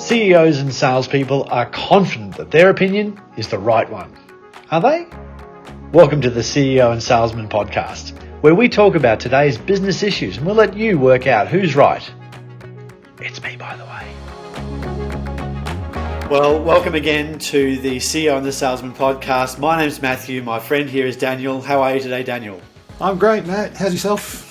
CEOs and salespeople are confident that their opinion is the right one. Are they? Welcome to the CEO and Salesman podcast, where we talk about today's business issues and we'll let you work out who's right. It's me, by the way. Well, welcome again to the CEO and the Salesman podcast. My name's Matthew. My friend here is Daniel. How are you today, Daniel? I'm great, Matt. How's yourself?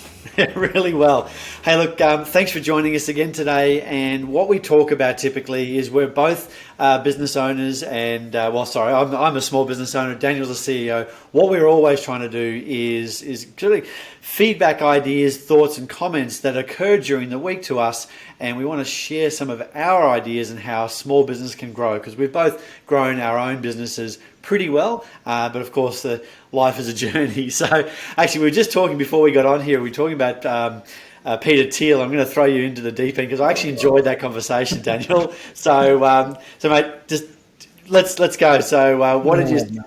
Really well. Hey, look, thanks for joining us again today. And what we talk about typically is we're both business owners and, I'm a small business owner. Daniel's a CEO. What we're always trying to do is really feedback ideas, thoughts and comments that occur during the week to us. And we want to share some of our ideas and how small business can grow, because we've both grown our own businesses pretty well, but of course life is a journey. So actually we were just talking before we got on here, we were talking about Peter Thiel. I'm going to throw you into the deep end because I actually enjoyed that conversation, Daniel. So mate, just let's go. So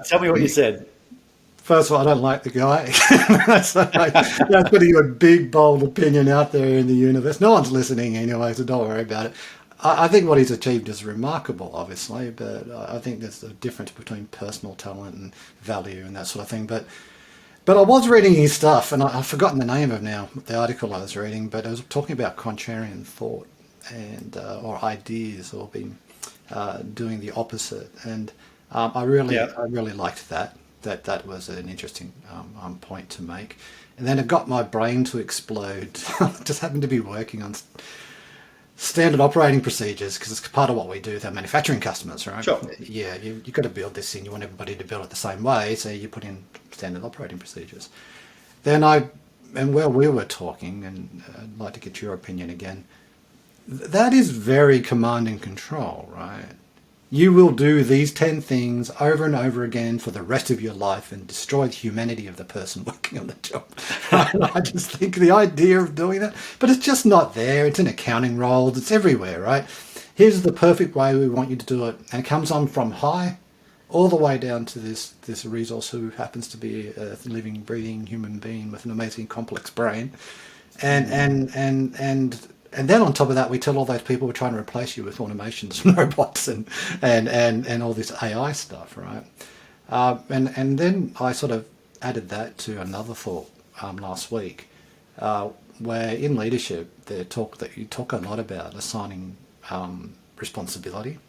tell me what you said? First of all, I don't like the guy. That's putting a big, bold opinion out there in the universe. No one's listening anyway, so don't worry about it. I think what he's achieved is remarkable, obviously, but I think there's a difference between personal talent and value and that sort of thing. But I was reading his stuff, and I've forgotten the name of now, the article I was reading, but I was talking about contrarian thought and or ideas, or being doing the opposite. And I really liked that. That was an interesting point to make. And then it got my brain to explode. Just happened to be working on standard operating procedures, because it's part of what we do with our manufacturing customers, right? Sure. Yeah, you've got to build this in. You want everybody to build it the same way, so you put in standard operating procedures. Then while we were talking, and I'd like to get your opinion again, that is very command and control, right? You will do these 10 things over and over again for the rest of your life and destroy the humanity of the person working on the job. I just think the idea of doing that, but it's just not there. It's in accounting roles. It's everywhere, right? Here's the perfect way we want you to do it. And it comes on from high all the way down to this resource who happens to be a living, breathing human being with an amazing complex brain. And then on top of that, we tell all those people we're trying to replace you with automations and robots and all this AI stuff, right? And then I sort of added that to another thought last week, where in leadership you talk a lot about assigning responsibility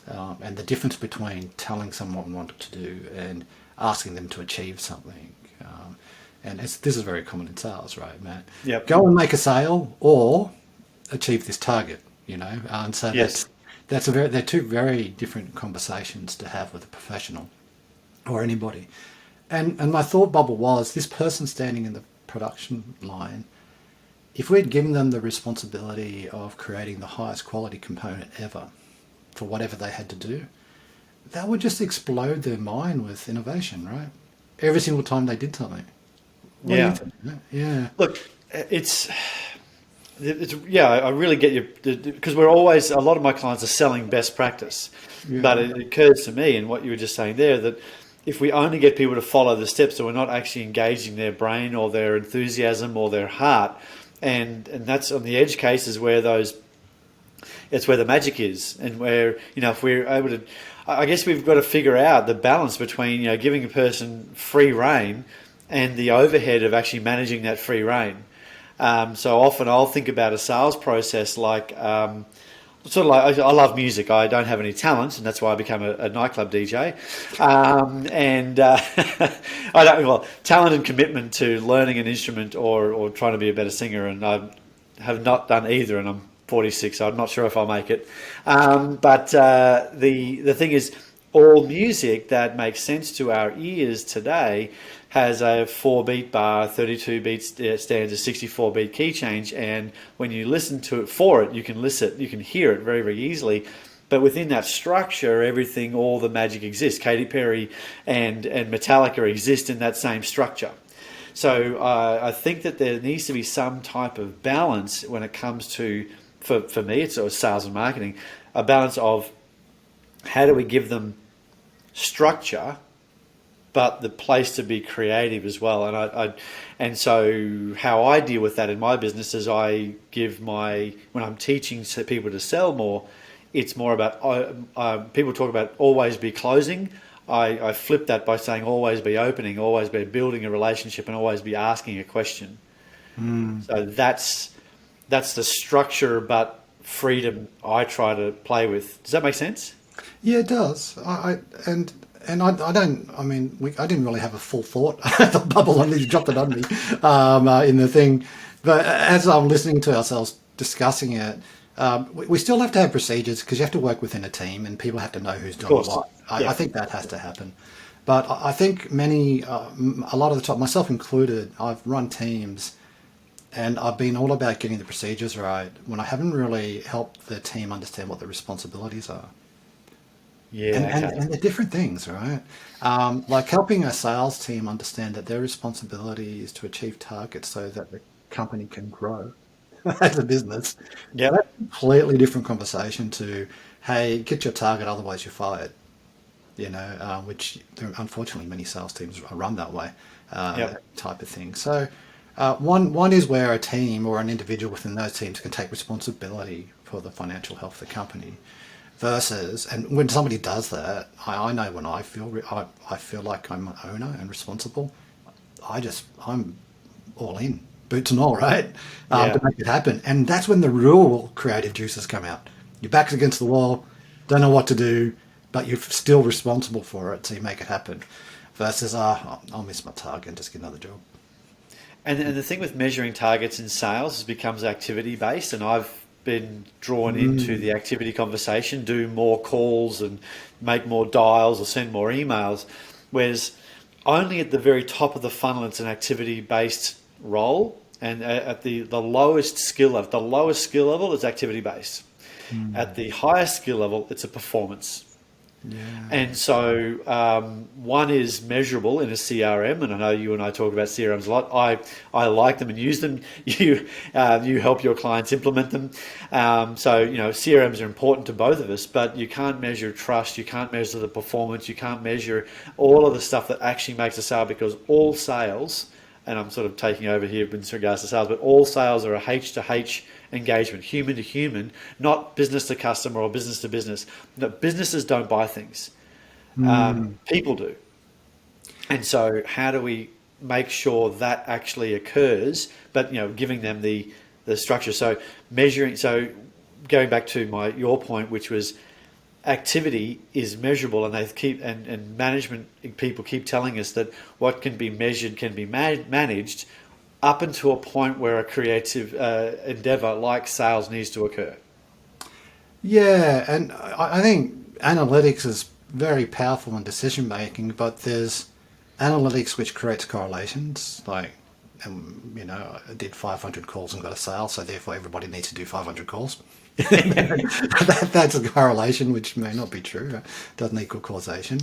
and the difference between telling someone what to do and asking them to achieve something. And this is very common in sales, right, Matt? Yep. Go and make a sale or achieve this target, and so yes. they're two very different conversations to have with a professional or anybody. And my thought bubble was, this person standing in the production line, if we'd given them the responsibility of creating the highest quality component ever for whatever they had to do, that would just explode their mind with innovation, right? Every single time they did something. What do you think? Yeah. Look, I really get you, because we're always, a lot of my clients are selling best practice, but it occurs to me, and what you were just saying there, that if we only get people to follow the steps, so we're not actually engaging their brain or their enthusiasm or their heart, and that's on the edge cases where it's where the magic is, and where, if we're able to, I guess we've got to figure out the balance between, giving a person free rein and the overhead of actually managing that free rein. So often I'll think about a sales process like, I love music. I don't have any talent, and that's why I became a nightclub DJ. Talent and commitment to learning an instrument or trying to be a better singer, and I have not done either, and I'm 46, so I'm not sure if I'll make it. But the thing is, all music that makes sense to our ears today has a 4-beat bar, 32 beats stands, a 64-beat key change, and when you listen to it you can hear it very, very easily. But within that structure, everything, all the magic exists. Katy Perry and Metallica exist in that same structure. So I think that there needs to be some type of balance when it comes to, for me, it's sales and marketing, a balance of how do we give them structure, but the place to be creative as well. And so how I deal with that in my business is when I'm teaching people to sell more, it's more about people talk about always be closing. I flip that by saying always be opening, always be building a relationship, and always be asking a question. So that's the structure, but freedom I try to play with. Does that make sense? Yeah, it does. I don't. I mean, I didn't really have a full thought. The bubble on you dropped it on me in the thing. But as I'm listening to ourselves discussing it, we still have to have procedures because you have to work within a team and people have to know who's doing what. I think that has to happen. But I think a lot of the time, myself included, I've run teams and I've been all about getting the procedures right when I haven't really helped the team understand what the responsibilities are. Yeah. And they're different things, right? Like helping a sales team understand that their responsibility is to achieve targets so that the company can grow as a business. Yeah. That's a completely different conversation to, hey, get your target, otherwise you're fired. Which unfortunately many sales teams are run that way, type of thing. So one is where a team or an individual within those teams can take responsibility for the financial health of the company. Versus, and when somebody does that, I know when I feel like I'm an owner and responsible, I'm all in, boots and all, right, to make it happen. And that's when the real creative juices come out. Your back's against the wall, don't know what to do, but you're still responsible for it, so you make it happen. Versus, I'll miss my target and just get another job. And the thing with measuring targets in sales is it becomes activity based, and I've been drawn into the activity conversation, do more calls and make more dials or send more emails, whereas only at the very top of the funnel it's an activity based role, and at the lowest skill level it's activity based. At the highest skill level it's a performance. Yeah. And so one is measurable in a CRM, and I know you and I talk about CRMs a lot. I like them and use them. You help your clients implement them. So CRMs are important to both of us, but you can't measure trust, you can't measure the performance, you can't measure all of the stuff that actually makes a sale, because all sales, and I'm sort of taking over here in regards to sales, but all sales are a H to H engagement, human to human, not business to customer or business to business. No, businesses don't buy things. People do. And so how do we make sure that actually occurs, but giving them the structure? So measuring, so going back to your point, which was activity is measurable, and they keep and management people keep telling us that what can be measured can be managed, up until a point where a creative endeavor like sales needs to occur. Yeah, and I think analytics is very powerful in decision making, but there's analytics which creates correlations, like, I did 500 calls and got a sale, so therefore everybody needs to do 500 calls. That's a correlation which may not be true, doesn't equal causation.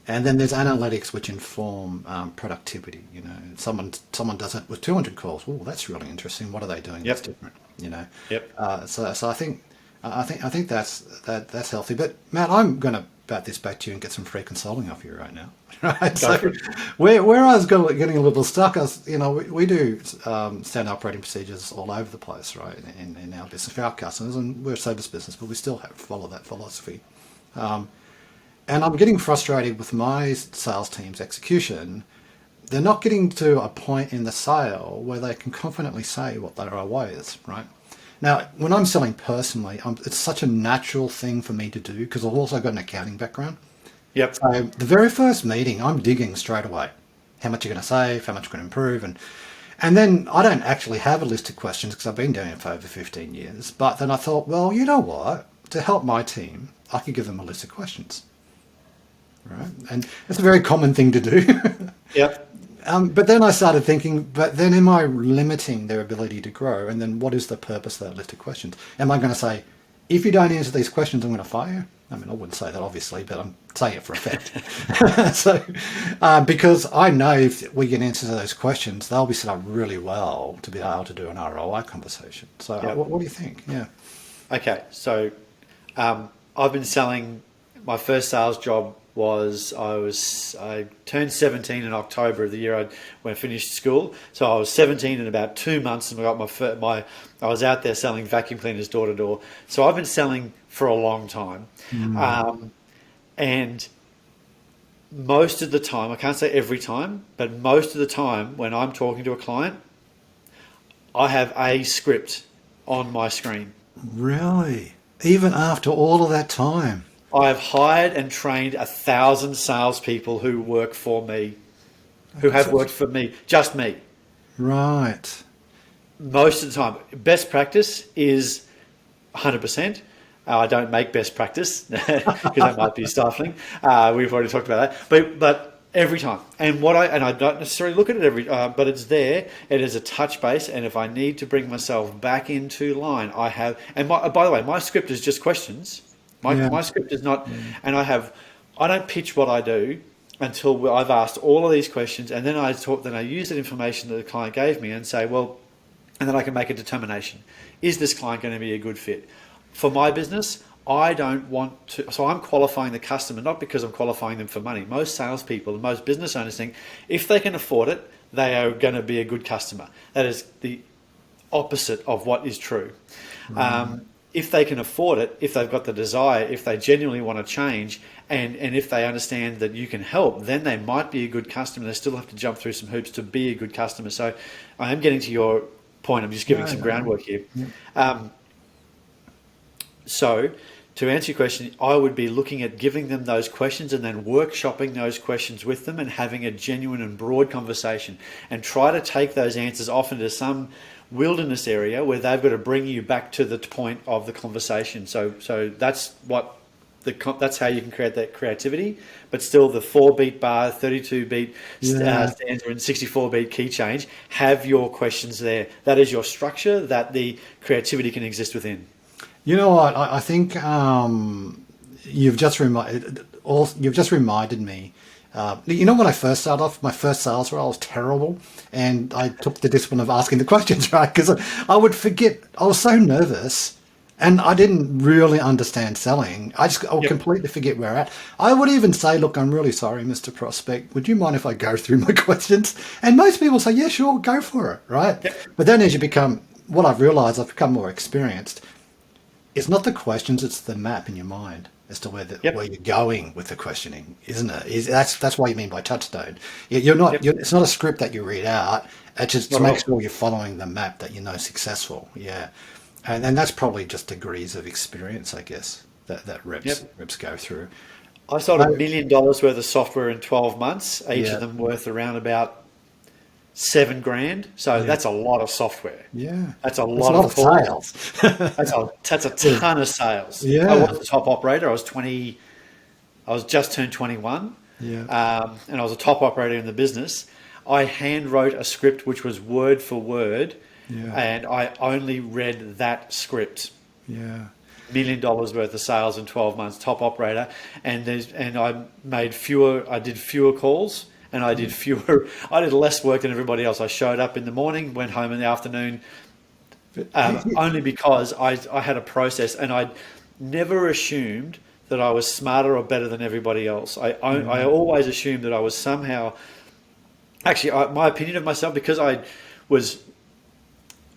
And then there's analytics which inform productivity. Someone does it with 200 calls. Oh, that's really interesting. What are they doing? Yep. That's different. Yep. So I think that's healthy. But Matt, I'm going to bat this back to you and get some free consulting off you right now. Right. So where I was getting a little stuck, we do standard operating procedures all over the place, right? In our business for our customers, and we're a service business, but we still have to follow that philosophy. And I'm getting frustrated with my sales team's execution. They're not getting to a point in the sale where they can confidently say what their ROI is, right? Now, when I'm selling personally, it's such a natural thing for me to do because I've also got an accounting background. Yep. So the very first meeting, I'm digging straight away. How much you're going to save, how much you're going to improve. And then I don't actually have a list of questions because I've been doing it for over 15 years. But then I thought, well, you know what? To help my team, I could give them a list of questions. Right, and it's a very common thing to do. Yep. But then I started thinking, but then am I limiting their ability to grow? And then what is the purpose of that list of questions? Am I going to say, if you don't answer these questions, I'm going to fire you? I mean, I wouldn't say that, obviously, but I'm saying it for effect. So, because I know if we get answers to those questions, they'll be set up really well to be able to do an ROI conversation. So what do you think? Yeah. Okay. So I've been selling my first sales job was I turned 17 in October of the year when I finished school. So I was 17 in about 2 months, and I got I was out there selling vacuum cleaners door to door. So I've been selling for a long time, and most of the time, I can't say every time, but most of the time when I'm talking to a client, I have a script on my screen. Really? Even after all of that time? I have hired and trained 1,000 salespeople who work for me, who have worked for me, just me. Right. Most of the time. Best practice is 100%. I don't make best practice because that might be stifling. We've already talked about that. But every time, and I don't necessarily look at it but it's there. It is a touch base, and if I need to bring myself back into line, I have. And by the way, my script is just questions. My script is not, and I don't pitch what I do until I've asked all of these questions, and then I use that information that the client gave me and say, well, and then I can make a determination. Is this client going to be a good fit? For my business, I don't want to, so I'm qualifying the customer, not because I'm qualifying them for money. Most salespeople and most business owners think if they can afford it, they are going to be a good customer. That is the opposite of what is true. If they can afford it, if they've got the desire, if they genuinely want to change, and if they understand that you can help, then they might be a good customer. They still have to jump through some hoops to be a good customer. So I am getting to your point. I'm just giving some groundwork here. So to answer your question, I would be looking at giving them those questions and then workshopping those questions with them and having a genuine and broad conversation, and try to take those answers off into some wilderness area where they've got to bring you back to the point of the conversation. So that's how you can create that creativity, but still the 4-beat bar, 32-beat stanza, and 64-beat key change. Have your questions there. That is your structure that the creativity can exist within. You know what? I think you've just reminded me. When I first started off, my first sales role, I was terrible, and I took the discipline of asking the questions, right? Because I would forget. I was so nervous, and I didn't really understand selling. I would completely forget where we're at. I would even say, "Look, I'm really sorry, Mr. Prospect. Would you mind if I go through my questions?" And most people say, "Yeah, sure, go for it," right? Yep. But then, I've become more experienced. It's not the questions; it's the map in your mind as to where you're going with the questioning, isn't it? That's what you mean by touchstone. You're not. It's not a script that you read out. It's just to make sure you're following the map that successful. Yeah, and that's probably just degrees of experience, I guess, that reps go through. I sold $1 million worth of software in 12 months. Each of them worth around about $7,000. So that's a lot of software. Yeah. That's a lot of sales. that's a ton of sales. Yeah. I was the top operator. I was just turned 21. Yeah. And I was a top operator in the business. I hand wrote a script which was word for word. Yeah. And I only read that script. Yeah. $1 million worth of sales in 12 months, top operator. And I did fewer calls. And I did less work than everybody else. I showed up in the morning, went home in the afternoon, only because I had a process, and I never assumed that I was smarter or better than everybody else. I always assumed that I was somehow, actually, my opinion of myself, because I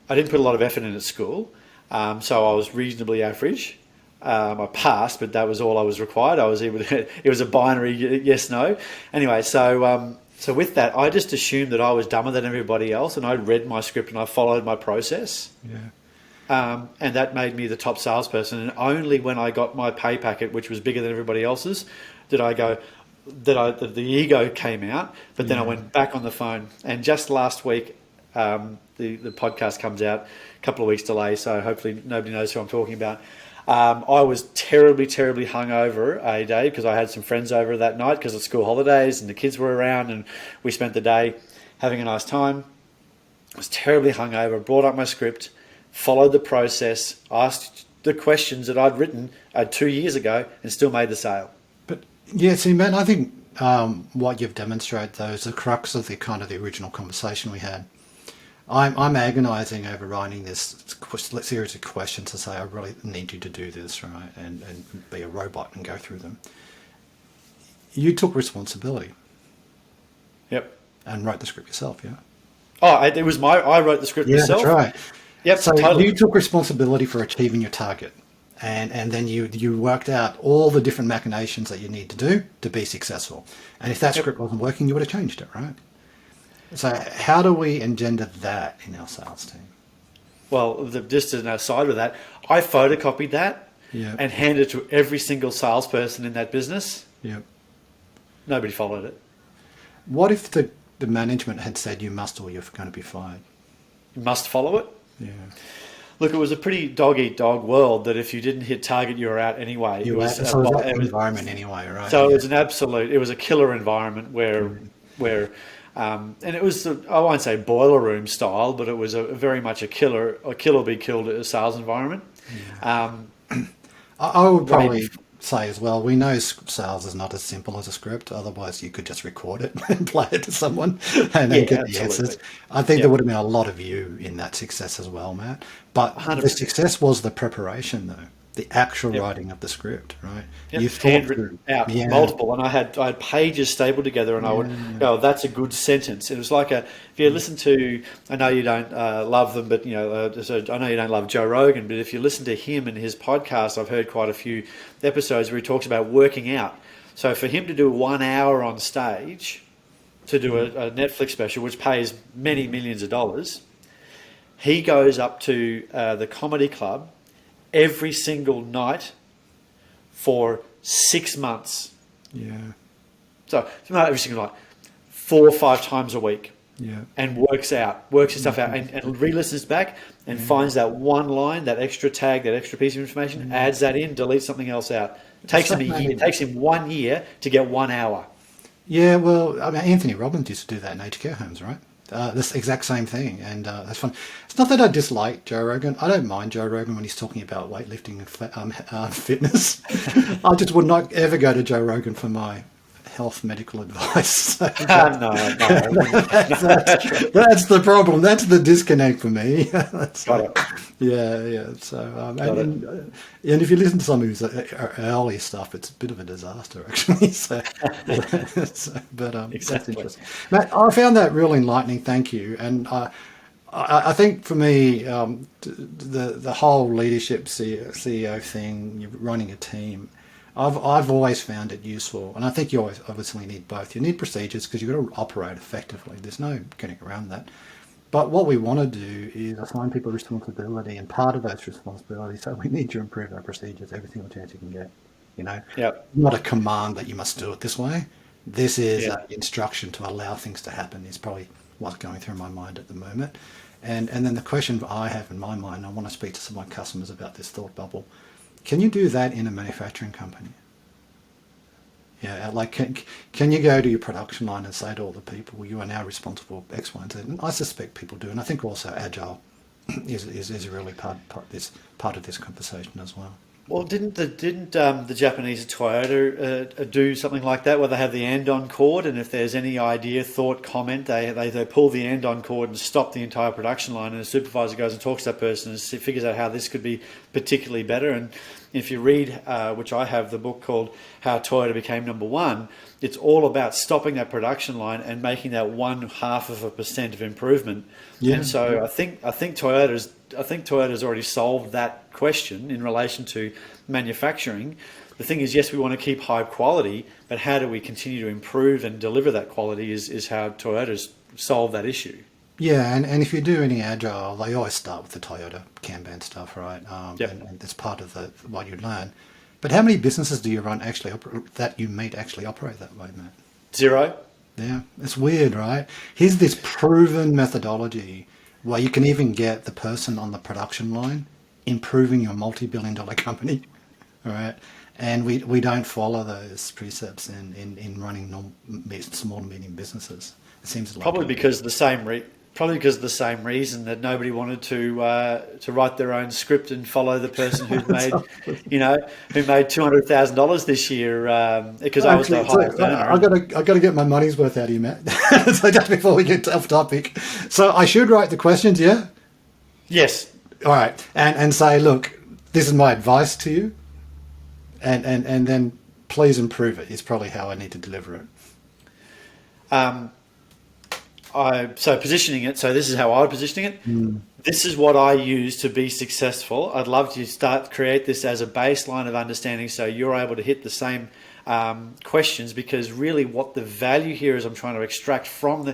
didn't put a lot of effort in at school, so I was reasonably average. I passed, but that was all I was required. It was a binary yes, no. Anyway, so with that, I just assumed that I was dumber than everybody else, and I read my script and I followed my process. Yeah. And that made me the top salesperson. And only when I got my pay packet, which was bigger than everybody else's, did I go, the ego came out. But then I went back on the phone. And just last week, the podcast comes out a couple of weeks delay, so hopefully nobody knows who I'm talking about. I was terribly, terribly hungover a day because I had some friends over that night because of school holidays and the kids were around, and we spent the day having a nice time. I was terribly hungover, brought up my script, followed the process, asked the questions that I'd written 2 years ago, and still made the sale. But yeah, see, man, I think what you've demonstrated, though, is the crux of the original conversation we had. I'm agonising over writing this series of questions to say I really need you to do this, right, and be a robot and go through them. you took responsibility Yep. and wrote the script yourself, yeah? Oh, it was I wrote the script myself. That's right. Yep, So totally. you took responsibility for achieving your target. And then you worked out all the different machinations that you need to do to be successful. And if that script wasn't working, you would have changed it, right? So how do we engender that in our sales team? Well, just an aside with that, I photocopied that and handed it to every single salesperson in that business. Yep. Nobody followed it. What if the management had said you must or you're going to be fired? You must follow it. Yeah. Look, it was a pretty dog-eat-dog world that if you didn't hit target, you were out anyway. So it was that environment anyway, right? So it was it was a killer environment where and it was, I won't say boiler room style, but it was very much a kill or be killed sales environment. Yeah. I would probably say as well, we know sales is not as simple as a script. Otherwise, you could just record it and play it to someone and then get the answers. I think there would have been a lot of you in that success as well, Matt. But 100%. The success was the preparation, though. The actual writing of the script, right? Yep. You handwritten out multiple, and I had pages stapled together, and I would go, "That's a good sentence." It was like if you listen to, I know you don't love them, but I know you don't love Joe Rogan, but if you listen to him and his podcast, I've heard quite a few episodes where he talks about working out. So for him to do 1 hour on stage, to do a Netflix special, which pays many millions of dollars, he goes up to the comedy club every single night for 6 months. Yeah. So not every single night, 4 or 5 times a week. Yeah. And works his stuff out and re-listens back and finds that one line, that extra tag, that extra piece of information, adds that in, deletes something else out. Takes him a year. It takes him 1 year to get 1 hour. Yeah, well, I mean, Anthony Robbins used to do that in aged care homes, right? This exact same thing, and that's fun. It's not that I dislike Joe Rogan. I don't mind Joe Rogan when he's talking about weightlifting and fitness. I just would not ever go to Joe Rogan for my health medical advice. No. That's the problem. That's the disconnect for me. Got it. Yeah. So, and if you listen to some of his early stuff, it's a bit of a disaster, actually. So, but exactly. That's interesting. Matt, I found that real enlightening. Thank you. And I think for me, the whole leadership CEO thing, you're running a team, I've always found it useful, and I think you always obviously need both. You need procedures because you've got to operate effectively. There's no getting around that. But what we want to do is assign people responsibility, and part of those responsibilities, so we need to improve our procedures every single chance you can get. Not a command that you must do it this way. This is an instruction to allow things to happen is probably what's going through my mind at the moment. And then the question I have in my mind, I want to speak to some of my customers about this thought bubble. Can you do that in a manufacturing company? Yeah, like can you go to your production line and say to all the people, you are now responsible for X, Y, and Z? And I suspect people do, and I think also agile is a really part of this conversation as well. Well, didn't the Japanese Toyota do something like that, where they have the and-on cord, and if there's any idea, thought, comment, they pull the and-on cord and stop the entire production line, and the supervisor goes and talks to that person and figures out how this could be particularly better. And if you read, which I have, the book called How Toyota Became Number One, it's all about stopping that production line and making that 0.5% of improvement. Yeah. And so I think Toyota's already solved that question in relation to manufacturing. The thing is, yes, we want to keep high quality, but how do we continue to improve and deliver that quality is how Toyota's solved that issue. Yeah, and if you do any agile, they always start with the Toyota Kanban stuff, right? And that's part of what you learn. But how many businesses do you run that you meet actually operate that way, Matt? 0. Yeah, it's weird, right? Here's this proven methodology where you can even get the person on the production line improving your multi-billion-dollar company, all right? And we don't follow those precepts in running small and medium businesses. It seems like probably because of the same reason that nobody wanted to write their own script and follow the person who made $200,000 this year because I was the highest earner. I got to get my money's worth out of you, Matt. So just before we get off topic, so I should write the questions, yeah? Yes. All right, and say, look, this is my advice to you, and then please improve it is probably how I need to deliver it. So positioning it, so this is how I would position it. This is what I use to be successful. I'd love to create this as a baseline of understanding so you're able to hit the same questions, because really what the value here is I'm trying to extract from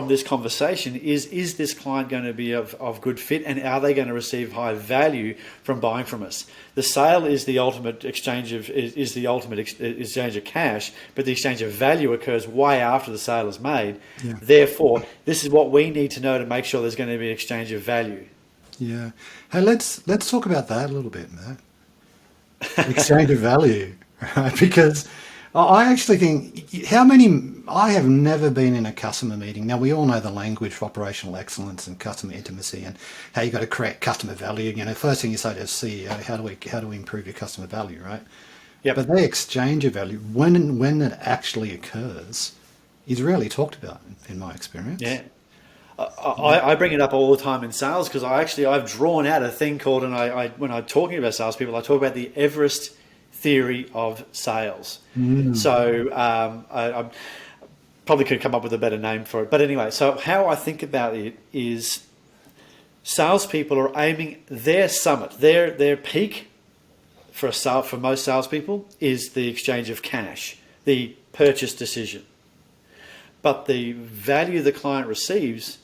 this conversation is this client going to be of good fit, and are they going to receive high value from buying from us? The sale is the ultimate exchange of exchange of cash, but the exchange of value occurs way after the sale is made. Yeah. Therefore, this is what we need to know to make sure there's going to be an exchange of value. Yeah. Hey, let's talk about that a little bit, Matt. Exchange of value, right? Because I actually think I have never been in a customer meeting. Now, we all know the language for operational excellence and customer intimacy and how you got to create customer value. You know, first thing you say to a CEO, how do we improve your customer value, right? Yep. But the exchange of value, when it actually occurs, is rarely talked about in my experience. Yeah. I bring it up all the time in sales because I've drawn out a thing called, and when I'm talking about salespeople, I talk about the Everest Theory of sales. So I probably could come up with a better name for it. But anyway, so how I think about it is salespeople are aiming their summit, their peak for most salespeople is the exchange of cash, the purchase decision. But the value the client receives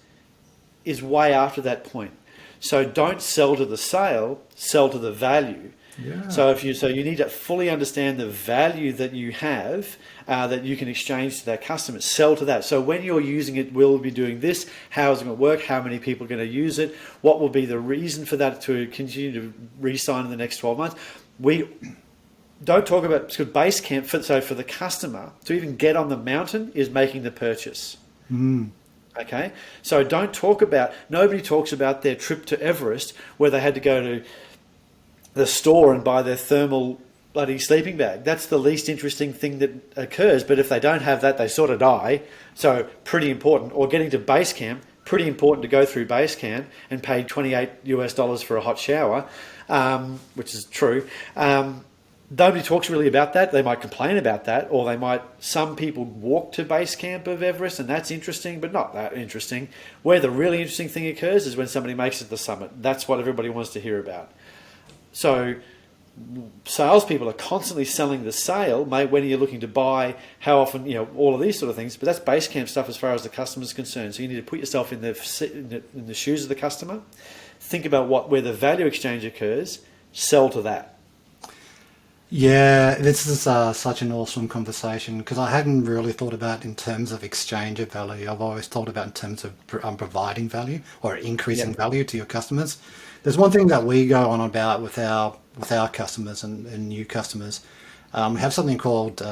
is way after that point. So don't sell to the sale, sell to the value. Yeah. So you need to fully understand the value that you have that you can exchange to that customer. Sell to that. So when you're using it, we'll be doing this. How is it going to work? How many people are going to use it? What will be the reason for that to continue to re-sign in the next 12 months? We don't talk about base camp. For the customer to even get on the mountain is making the purchase. Okay, so nobody talks about their trip to Everest where they had to go to the store and buy their thermal bloody sleeping bag. That's the least interesting thing that occurs. But if they don't have that, they sort of die. So pretty important. Or getting to base camp, pretty important to go through base camp and pay $28 for a hot shower, which is true. Nobody talks really about that. They might complain about that, or some people walk to base camp of Everest, and that's interesting, but not that interesting. Where the really interesting thing occurs is when somebody makes it to the summit. That's what everybody wants to hear about. So salespeople are constantly selling the sale, when you're looking to buy, how often, all of these sort of things, but that's base camp stuff as far as the customer is concerned. So you need to put yourself in the shoes of the customer, think about where the value exchange occurs, sell to that. Yeah, this is such an awesome conversation because I hadn't really thought about in terms of exchange of value. I've always thought about in terms of providing value or increasing value to your customers. There's one thing that we go on about with our customers and new customers. We have something called,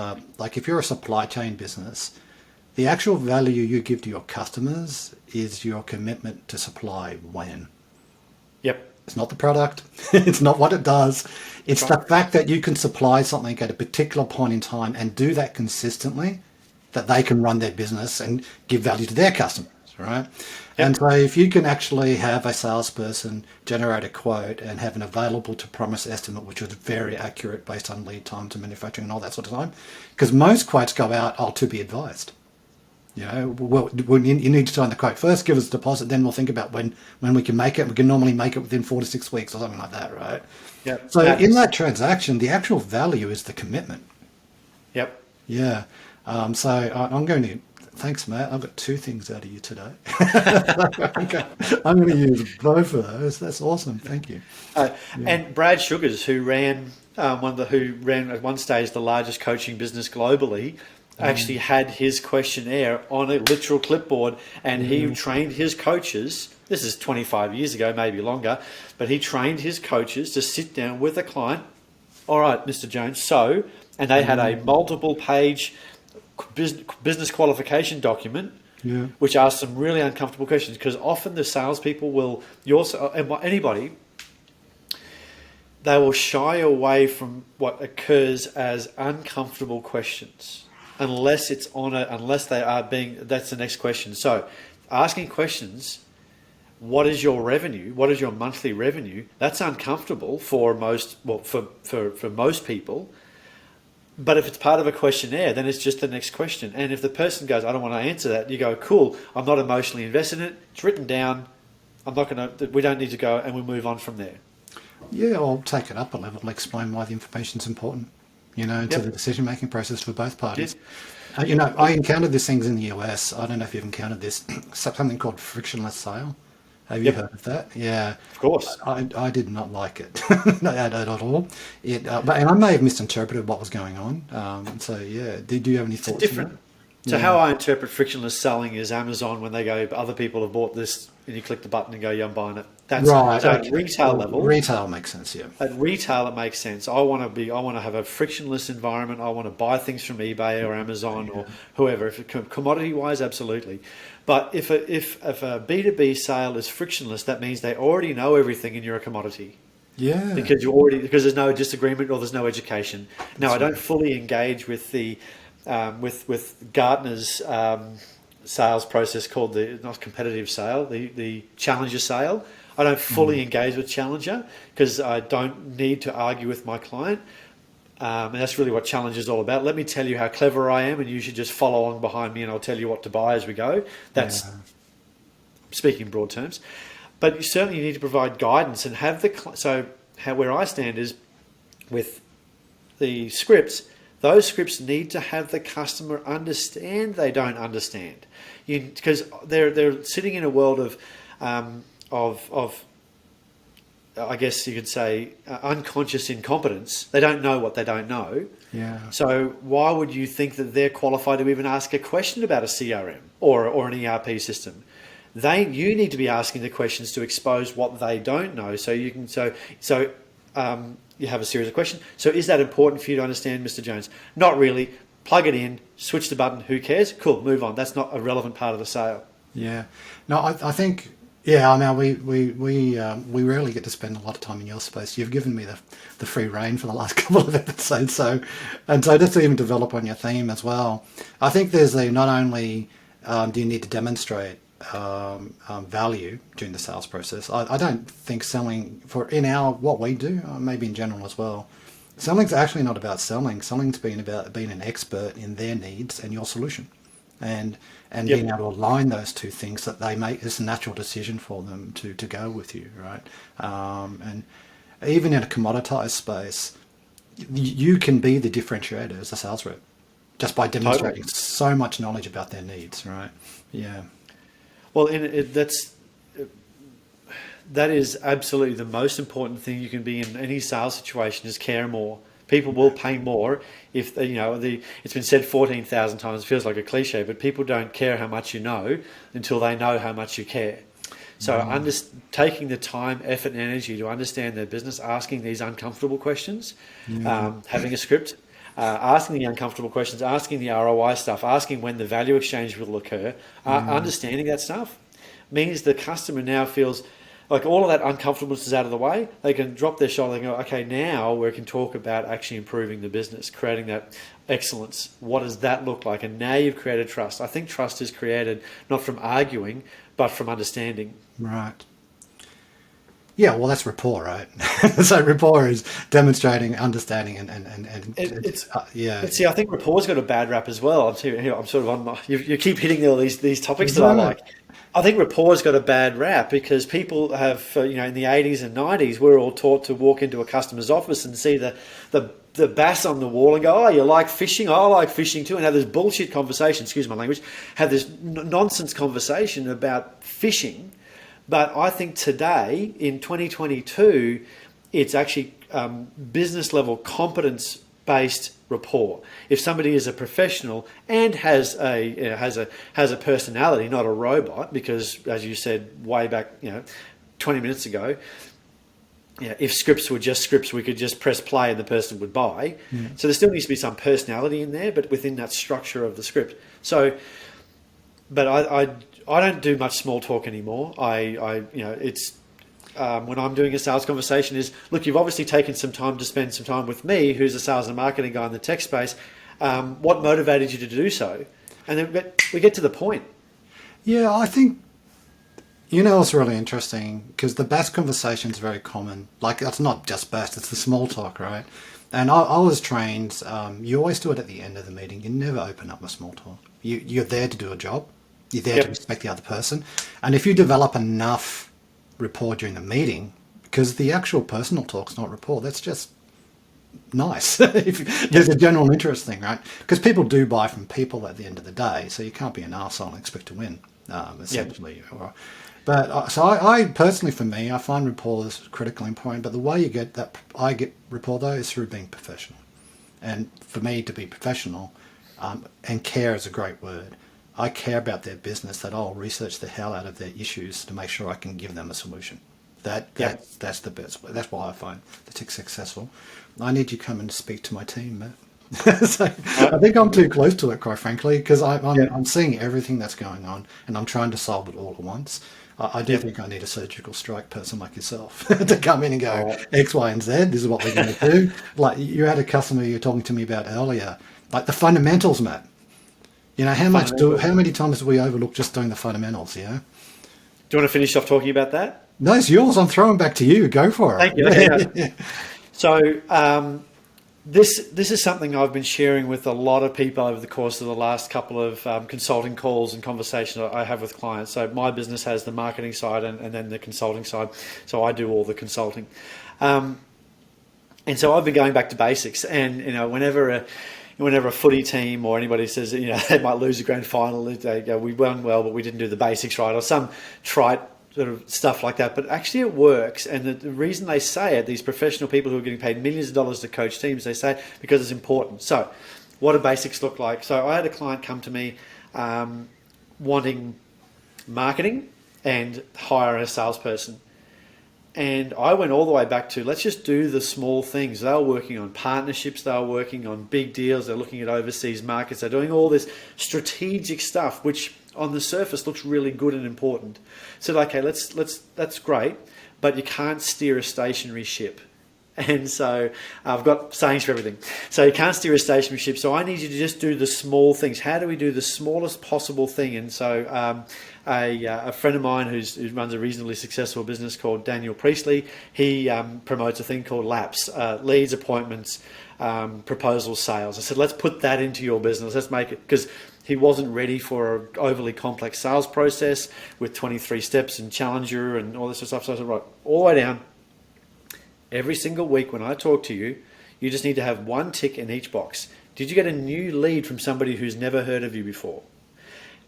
if you're a supply chain business, the actual value you give to your customers is your commitment to supply when. Yep. It's not the product. It's not what it does. It's the fact that you can supply something at a particular point in time and do that consistently, that they can run their business and give value to their customers, right? Yep. And so if you can actually have a salesperson generate a quote and have an available to promise estimate, which is very accurate based on lead time to manufacturing and all that sort of time, because most quotes go out, to be advised. Well, you need to sign the quote first, give us a deposit, then we'll think about when we can make it. We can normally make it within 4 to 6 weeks or something like that, right? Yep. So in that transaction, the actual value is the commitment. Yep. Yeah. So I'm going to, thanks, Matt. I've got 2 things out of you today. Okay. I'm going to use both of those. That's awesome. Thank you. And Brad Sugars, who ran at one stage the largest coaching business globally, actually had his questionnaire on a literal clipboard, and he trained his coaches. This is 25 years ago, maybe longer, but he trained his coaches to sit down with a client. All right, Mr. Jones, and they had a multiple-page business qualification document, which asked some really uncomfortable questions, because often the salespeople anybody, they will shy away from what occurs as uncomfortable questions. Unless that's the next question. So asking questions, what is your revenue? What is your monthly revenue? That's uncomfortable for most people. But if it's part of a questionnaire, then it's just the next question. And if the person goes, I don't want to answer that, you go, cool, I'm not emotionally invested in it. It's written down. We don't need to go, and we move on from there. Yeah, or take it up a level, explain why the information's important, to the decision-making process for both parties. I encountered these things in the US. I don't know if you've encountered this, something called frictionless sale. Have you heard of that? Yeah. Of course. I did not like it, not at all. And I may have misinterpreted what was going on. So, yeah, did you have any thoughts on that? So how I interpret frictionless selling is Amazon when they go, other people have bought this, and you click the button and go, yeah, I'm buying it. That's right. So Okay. at retail level. Retail makes sense, yeah. At retail, it makes sense. I want to have a frictionless environment. I want to buy things from eBay or Amazon or whoever. If it, commodity-wise, absolutely. But if a B2B sale is frictionless, that means they already know everything and you're a commodity. Yeah. Because there's no disagreement or there's no education. Now, I don't fully engage with the with Gartner's sales process called the not competitive sale, the challenger sale. I don't fully engage with challenger because I don't need to argue with my client. And that's really what challenge is all about. Let me tell you how clever I am, and you should just follow along behind me, and I'll tell you what to buy as we go. That's speaking in broad terms. But you certainly need to provide guidance and have where I stand is with the scripts. Those scripts need to have the customer understand they don't understand, because they're sitting in a world of I guess you could say unconscious incompetence. They don't know what they don't know. Yeah. So why would you think that they're qualified to even ask a question about a CRM or an ERP system? You need to be asking the questions to expose what they don't know. So you can you have a series of questions. So is that important for you to understand, Mr. Jones? Not really. Plug it in, switch the button. Who cares? Cool, move on. That's not a relevant part of the sale. Yeah. No, I think. Yeah, I mean, we rarely get to spend a lot of time in your space. You've given me the free rein for the last couple of episodes, so just to even develop on your theme as well. I think there's not only do you need to demonstrate value during the sales process. I don't think selling what we do, maybe in general as well. Selling's actually not about selling. Selling's about being an expert in their needs and your solution, and being able to align those two things that they make it's a natural decision for them to go with you, right? And even in a commoditized space, you can be the differentiator as a sales rep just by demonstrating so much knowledge about their needs, right? Yeah. Well, that is absolutely the most important thing you can be in any sales situation is care more. People will pay more if it's been said 14,000 times. It feels like a cliche, but people don't care how much you know until they know how much you care. So taking the time, effort, and energy to understand their business, asking these uncomfortable questions, having a script, asking the uncomfortable questions, asking the ROI stuff, asking when the value exchange will occur, understanding that stuff means the customer now feels like all of that uncomfortableness is out of the way. They can drop their shoulder and go, okay, now we can talk about actually improving the business, creating that excellence. What does that look like? And now you've created trust. I think trust is created not from arguing, but from understanding. Right. Yeah, well, that's rapport, right? So rapport is demonstrating understanding But see, I think rapport's got a bad rap as well. I'm sort of on you keep hitting all these topics that I like. I think rapport's got a bad rap because people have, in the 80s and 90s, we're all taught to walk into a customer's office and see the bass on the wall and go, oh, you like fishing? Oh, I like fishing too. And have this bullshit conversation, excuse my language, have this nonsense conversation about fishing. But I think today, in 2022, it's actually business level competence based rapport. If somebody is a professional and has a personality, not a robot, because as you said way back 20 minutes ago, if scripts were just scripts, we could just press play and the person would buy. So there still needs to be some personality in there, but within that structure of the script. So, but I don't do much small talk anymore. It's when I'm doing a sales conversation is, look, you've obviously taken some time to spend some time with me, who's a sales and marketing guy in the tech space. What motivated you to do so? And then we get to the point. Yeah, I think You know, it's really interesting because the BAS conversation is very common. Like, it's not just BAS, it's the small talk, right? And I was trained, you always do it at the end of the meeting. You never open up with small talk. You're there to do a job. You're there to Yep. respect the other person. And if you develop enough rapport during the meeting, because the actual personal talk's not rapport, that's just nice. If there's a general interest thing, right? Because people do buy from people at the end of the day, so you can't be an arsehole and expect to win, essentially. But so I personally, for me, I find rapport is critically important. But the way you get that, I get rapport though, is through being professional. And for me to be professional, and care is a great word. I care about their business. That I'll research the hell out of their issues to make sure I can give them a solution. That's the best. That's why I find the tick successful. I need you to come and speak to my team, Matt. So I think I'm too close to it, quite frankly, because I'm seeing everything that's going on, and I'm trying to solve it all at once. I do think I need a surgical strike person like yourself to come in and go X, Y, and Z. This is what we're going to do. Like you had a customer you were talking to me about earlier, like the fundamentals, Matt. You know how many times do we overlook just doing the fundamentals? You know. Do you want to finish off talking about that? No, it's yours. I'm throwing back to you. Go for it. Thank you. Okay, yeah. So this is something I've been sharing with a lot of people over the course of the last couple of consulting calls and conversations I have with clients. So my business has the marketing side and then the consulting side. So I do all the consulting. And so I've been going back to basics. And whenever a footy team or anybody says they might lose a grand final, they go, we won well, but we didn't do the basics right, or some trite sort of stuff like that. But actually it works, and the reason they say it, these professional people who are getting paid millions of dollars to coach teams, they say it because it's important. So what do basics look like? So I had a client come to me wanting marketing and hire a salesperson. And I went all the way back to, let's just do the small things. They were working on partnerships. They were working on big deals. They're looking at overseas markets. They're doing all this strategic stuff, which on the surface looks really good and important. So, okay, that's great, but you can't steer a stationary ship. And so I've got sayings for everything. So you can't steer a stationary ship. So I need you to just do the small things. How do we do the smallest possible thing? And so a friend of mine who runs a reasonably successful business called Daniel Priestley, he promotes a thing called LAPS, leads, appointments, proposals, sales. I said, let's put that into your business. Let's make it, because he wasn't ready for an overly complex sales process with 23 steps and Challenger and all this sort of stuff. So I said, right, all the way down. Every single week when I talk to you, you just need to have one tick in each box. Did you get a new lead from somebody who's never heard of you before?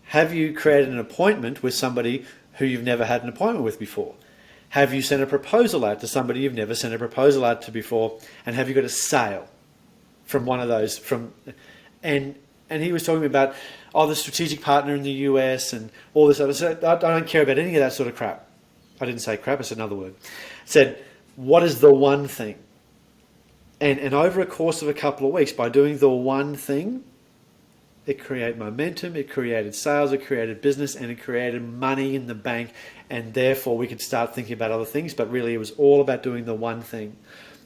Have you created an appointment with somebody who you've never had an appointment with before? Have you sent a proposal out to somebody you've never sent a proposal out to before? And have you got a sale from one of those? And he was talking about, the strategic partner in the US and all this other stuff. I don't care about any of that sort of crap. I didn't say crap, I said another word. I said, what is the one thing? And over a course of a couple of weeks, by doing the one thing, it created momentum, it created sales, it created business, and it created money in the bank. And therefore, we could start thinking about other things. But really, it was all about doing the one thing.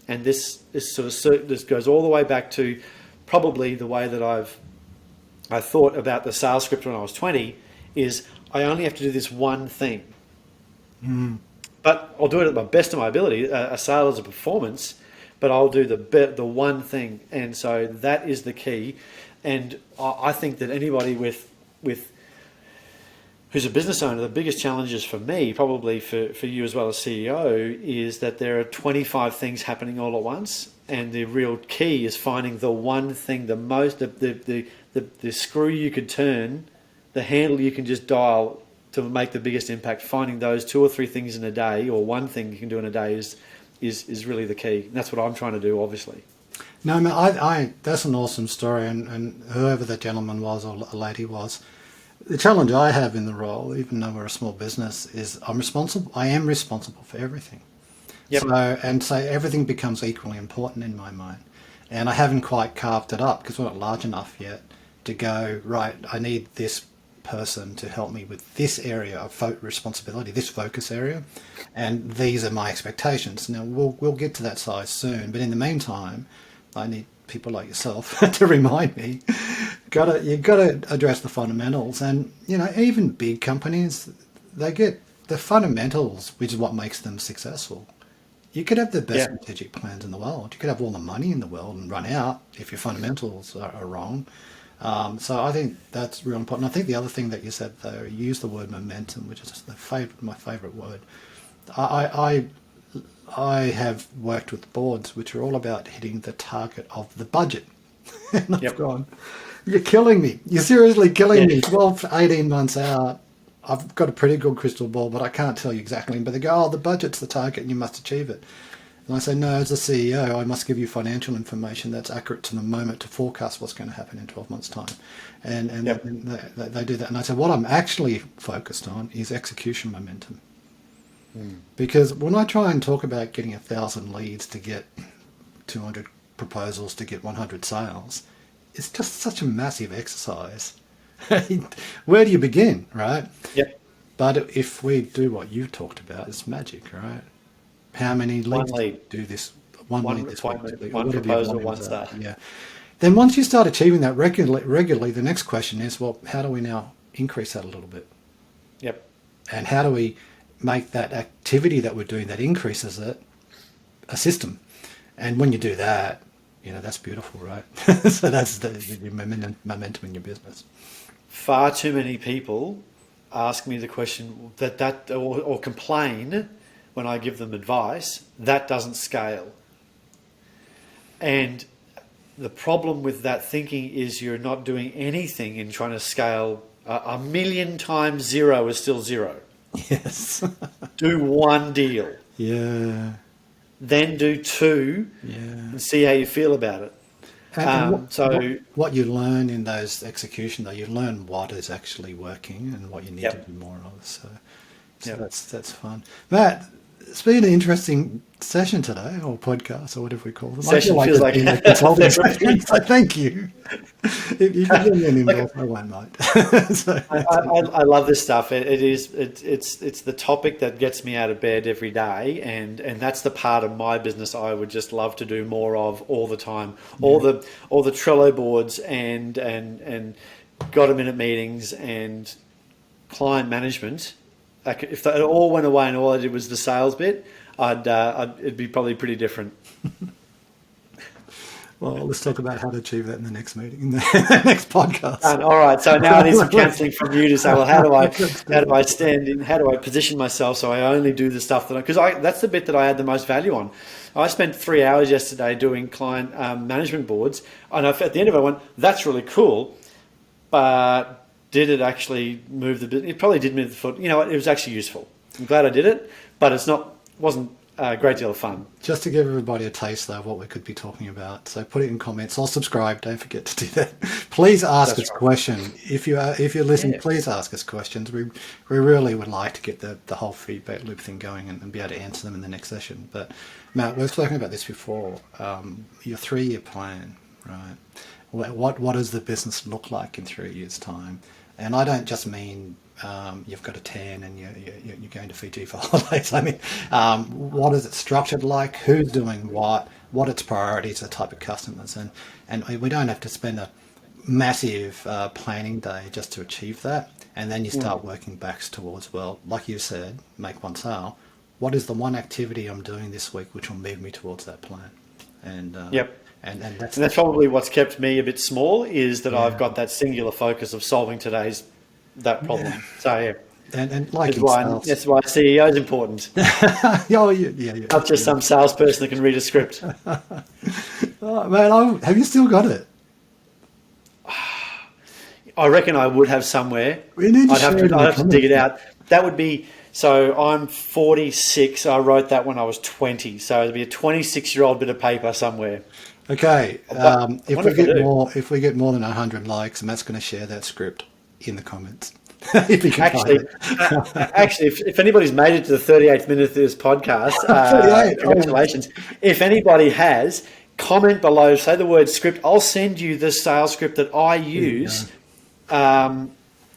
And this goes all the way back to probably the way that I thought about the sales script when I was 20. Is I only have to do this one thing. But I'll do it at the best of my ability. A sale is a performance, but I'll do the one thing. And so that is the key. And I think that anybody with who's a business owner, the biggest challenges for me, probably for you as well as CEO, is that there are 25 things happening all at once. And the real key is finding the one thing, the screw you could turn, the handle you can just dial to make the biggest impact. Finding those 2 or 3 things in a day, or one thing you can do in a day, is really the key. And that's what I'm trying to do, obviously. No, man, that's an awesome story, and whoever that gentleman was or lady was, the challenge I have in the role, even though we're a small business, is I am responsible for everything. Yep. So everything becomes equally important in my mind, and I haven't quite carved it up because we're not large enough yet to go, right, I need this person to help me with this area of responsibility, this focus area, and these are my expectations. Now we'll get to that size soon, but in the meantime, I need people like yourself to remind me. You've got to address the fundamentals, and even big companies, they get the fundamentals, which is what makes them successful. You could have the best Yeah. strategic plans in the world. You could have all the money in the world and run out if your fundamentals are wrong. So I think that's real important. I think the other thing that you said, though, you used the word momentum, which is my favourite word. I have worked with boards which are all about hitting the target of the budget. And I've Yep. gone, you're killing me. You're seriously killing me. 12 to 18 months out, I've got a pretty good crystal ball, but I can't tell you exactly. But they go, oh, the budget's the target and you must achieve it. And I say, no, as a CEO, I must give you financial information that's accurate to the moment to forecast what's going to happen in 12 months' time. And Yep. they do that. And I say, what I'm actually focused on is execution momentum. Because when I try and talk about getting 1,000 leads to get 200 proposals to get 100 sales, it's just such a massive exercise. Where do you begin, right? Yep. But if we do what you talked about, it's magic, right? How many One leads lead. do this? One lead this week. One whatever your proposal, volumes one are. start. Yeah. Then once you start achieving that regularly, the next question is, well, how do we now increase that a little bit? Yep. And how do we make that activity that we're doing that increases it a system? And when you do that, that's beautiful, right? So that's the momentum in your business. Far too many people ask me the question or complain when I give them advice that doesn't scale. And the problem with that thinking is you're not doing anything in trying to scale. A million times zero is still zero. Yes. Do one deal, Yeah. then do two, Yeah. and see how you feel about it. What you learn in those execution, though, you learn what is actually working and what you need to do more of. So Yep. that's fun. Matt, it's been an interesting session today, or podcast, or whatever we call them. Session I feel feels it's like been a consulting session, so thank you. If you can give me an invoice, I won't mind. So, I love this stuff. It's the topic that gets me out of bed every day, and that's the part of my business I would just love to do more of all the time. All the Trello boards and got-a-minute meetings and client management. Like if it all went away and all I did was the sales bit, it'd be probably pretty different. well, let's talk about how to achieve that in the next meeting, in the next podcast. All right, so now I need some counselling from you to say, well, how do I stand in? How do I position myself so I only do the stuff because that's the bit that I add the most value on. I spent 3 hours yesterday doing client management boards, and at the end of it, I went, that's really cool, but did it actually move the business? It probably did move the foot. You know what? It was actually useful. I'm glad I did it, but wasn't a great deal of fun. Just to give everybody a taste, though, of what we could be talking about. So put it in comments or subscribe. Don't forget to do that. Please ask us questions. If you're listening, please ask us questions. We really would like to get the whole feedback loop thing going and be able to answer them in the next session. But Matt, we've spoken about this before. Your 3-year plan, right? What does the business look like in 3 years' time? And I don't just mean you've got a tan and you're going to Fiji for holidays. I mean, what is it structured like? Who's doing what its priorities, the type of customers, and we don't have to spend a massive planning day just to achieve that. And then you start working back towards, well, like you said, make one sale. What is the one activity I'm doing this week which will move me towards that plan? And And that's probably what's kept me a bit small is that I've got that singular focus of solving that problem. Yeah. So and like that's why CEO is important. Not just some salesperson that can read a script. Oh, man, have you still got it? I reckon I would have somewhere. I'd have to dig it out. That would be. So I'm 46. I wrote that when I was 20. So it'd be a 26-year-old bit of paper somewhere. Okay. If we get more than 100 likes, Matt's going to share that script in the comments. If if anybody's made it to the 38th minute of this podcast, congratulations. If anybody has, comment below, say the word script. I'll send you the sales script that I use on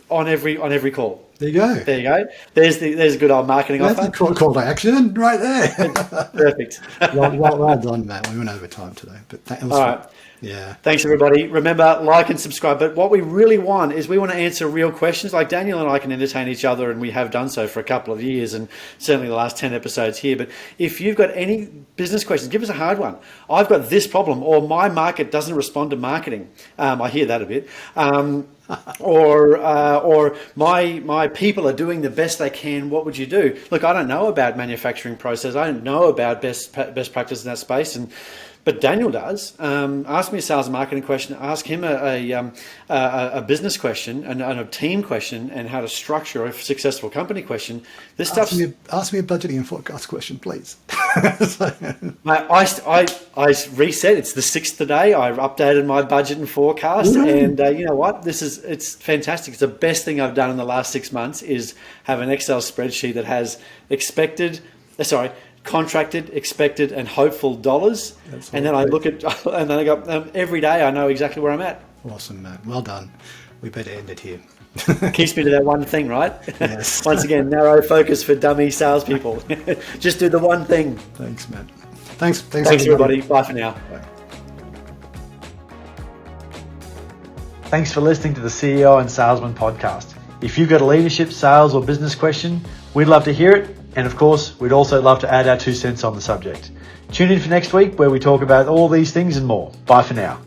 every call. There you go. There you go. There's a good old marketing That's offer. a call to action right there. Perfect. well done, Matt. We went over time today, but it was All fun. right. Yeah. Thanks, everybody. Remember, like and subscribe. But what we really want is we want to answer real questions. Like Daniel and I can entertain each other, and we have done so for a couple of years, and certainly the last 10 episodes here. But if you've got any business questions, give us a hard one. I've got this problem, or my market doesn't respond to marketing. I hear that a bit. Or my people are doing the best they can. What would you do? Look, I don't know about manufacturing process. I don't know about best practice in that space, but Daniel does. Ask me a sales and marketing question. Ask him a business question and a team question and how to structure a successful company question. This stuff. Ask me a budgeting and forecast question, please. I reset. It's the 6th today. I updated my budget and forecast, and you know what? It's fantastic. It's the best thing I've done in the last 6 months is have an Excel spreadsheet that has contracted, expected, and hopeful dollars. And then I look at, and then I go, every day I know exactly where I'm at. Awesome, Matt. Well done. We better end it here. Keeps me to that one thing, right? Yes. Once again, narrow focus for dummy salespeople. Just do the one thing. Thanks, Matt. Thanks, everybody. Bye for now. Bye. Thanks for listening to the CEO and Salesman podcast. If you've got a leadership, sales, or business question, we'd love to hear it. And of course, we'd also love to add our 2 cents on the subject. Tune in for next week where we talk about all these things and more. Bye for now.